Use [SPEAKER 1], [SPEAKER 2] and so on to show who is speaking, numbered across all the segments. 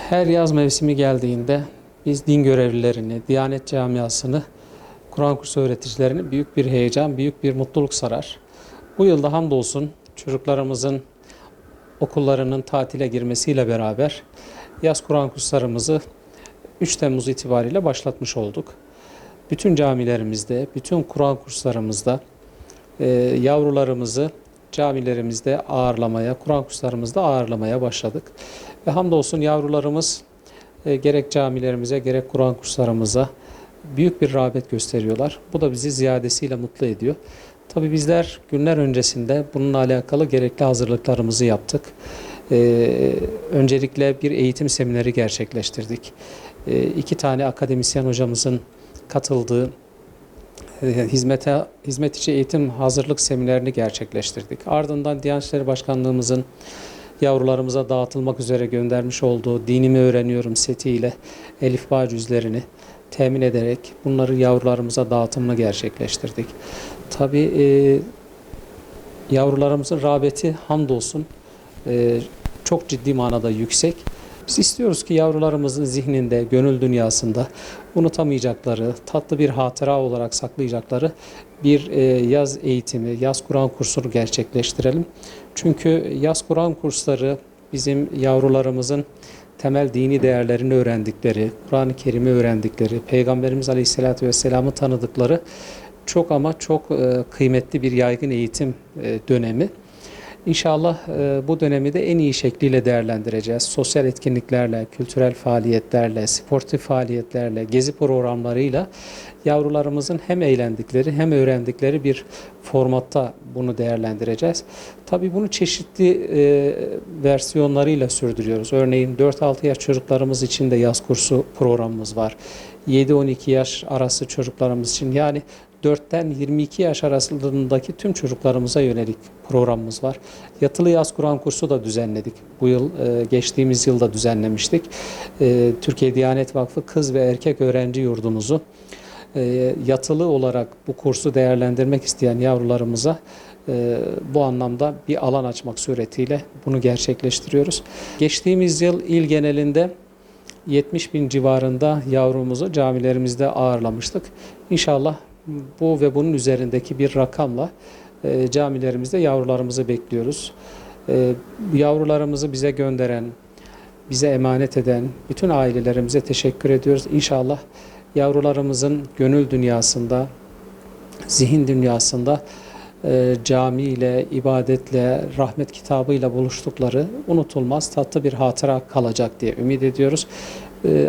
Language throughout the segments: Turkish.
[SPEAKER 1] Her yaz mevsimi geldiğinde biz din görevlilerini, Diyanet camiasını, Kur'an kursu öğreticilerini büyük bir heyecan, büyük bir mutluluk sarar. Bu yılda hamdolsun çocuklarımızın okullarının tatile girmesiyle beraber yaz Kur'an kurslarımızı 3 Temmuz itibariyle başlatmış olduk. Bütün camilerimizde, bütün Kur'an kurslarımızda yavrularımızı camilerimizde ağırlamaya, Kur'an kurslarımızda ağırlamaya başladık. Ve hamdolsun yavrularımız gerek camilerimize gerek Kur'an kurslarımıza büyük bir rağbet gösteriyorlar. Bu da bizi ziyadesiyle mutlu ediyor. Tabii bizler günler öncesinde bununla alakalı gerekli hazırlıklarımızı yaptık. Öncelikle bir eğitim semineri gerçekleştirdik. 2 tane akademisyen hocamızın katıldığı hizmet içi eğitim hazırlık seminerini gerçekleştirdik. Ardından Diyanet İşleri Başkanlığımızın yavrularımıza dağıtılmak üzere göndermiş olduğu Dinimi Öğreniyorum setiyle elifba cüzlerini temin ederek bunları yavrularımıza dağıtımını gerçekleştirdik. Tabii yavrularımızın rağbeti hamdolsun çok ciddi manada yüksek. Biz istiyoruz ki yavrularımızın zihninde, gönül dünyasında unutamayacakları, tatlı bir hatıra olarak saklayacakları bir yaz eğitimi, yaz Kur'an kursunu gerçekleştirelim. Çünkü yaz Kur'an kursları bizim yavrularımızın temel dini değerlerini öğrendikleri, Kur'an-ı Kerim'i öğrendikleri, Peygamberimiz Aleyhisselatü Vesselam'ı tanıdıkları çok ama çok kıymetli bir yaygın eğitim dönemi. İnşallah bu dönemi de en iyi şekliyle değerlendireceğiz. Sosyal etkinliklerle, kültürel faaliyetlerle, sportif faaliyetlerle, gezi programlarıyla yavrularımızın hem eğlendikleri hem öğrendikleri bir formatta bunu değerlendireceğiz. Tabii bunu çeşitli versiyonlarıyla sürdürüyoruz. Örneğin 4-6 yaş çocuklarımız için de yaz kursu programımız var. 7-12 yaş arası çocuklarımız için, yani 4'ten 22 yaş arasındaki tüm çocuklarımıza yönelik programımız var. Yatılı yaz Kur'an kursu da düzenledik. Bu yıl, geçtiğimiz yılda düzenlemiştik. Türkiye Diyanet Vakfı Kız ve Erkek Öğrenci Yurdumuzu yatılı olarak bu kursu değerlendirmek isteyen yavrularımıza bu anlamda bir alan açmak suretiyle bunu gerçekleştiriyoruz. Geçtiğimiz yıl il genelinde 70 bin civarında yavrumuzu camilerimizde ağırlamıştık. İnşallah bu ve bunun üzerindeki bir rakamla camilerimizde yavrularımızı bekliyoruz. Yavrularımızı bize gönderen, bize emanet eden bütün ailelerimize teşekkür ediyoruz. İnşallah yavrularımızın gönül dünyasında, zihin dünyasında camiyle, ibadetle, rahmet kitabıyla buluştukları unutulmaz tatlı bir hatıra kalacak diye ümit ediyoruz.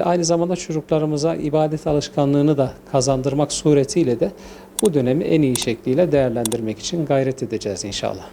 [SPEAKER 1] Aynı zamanda çocuklarımıza ibadet alışkanlığını da kazandırmak suretiyle de bu dönemi en iyi şekliyle değerlendirmek için gayret edeceğiz inşallah.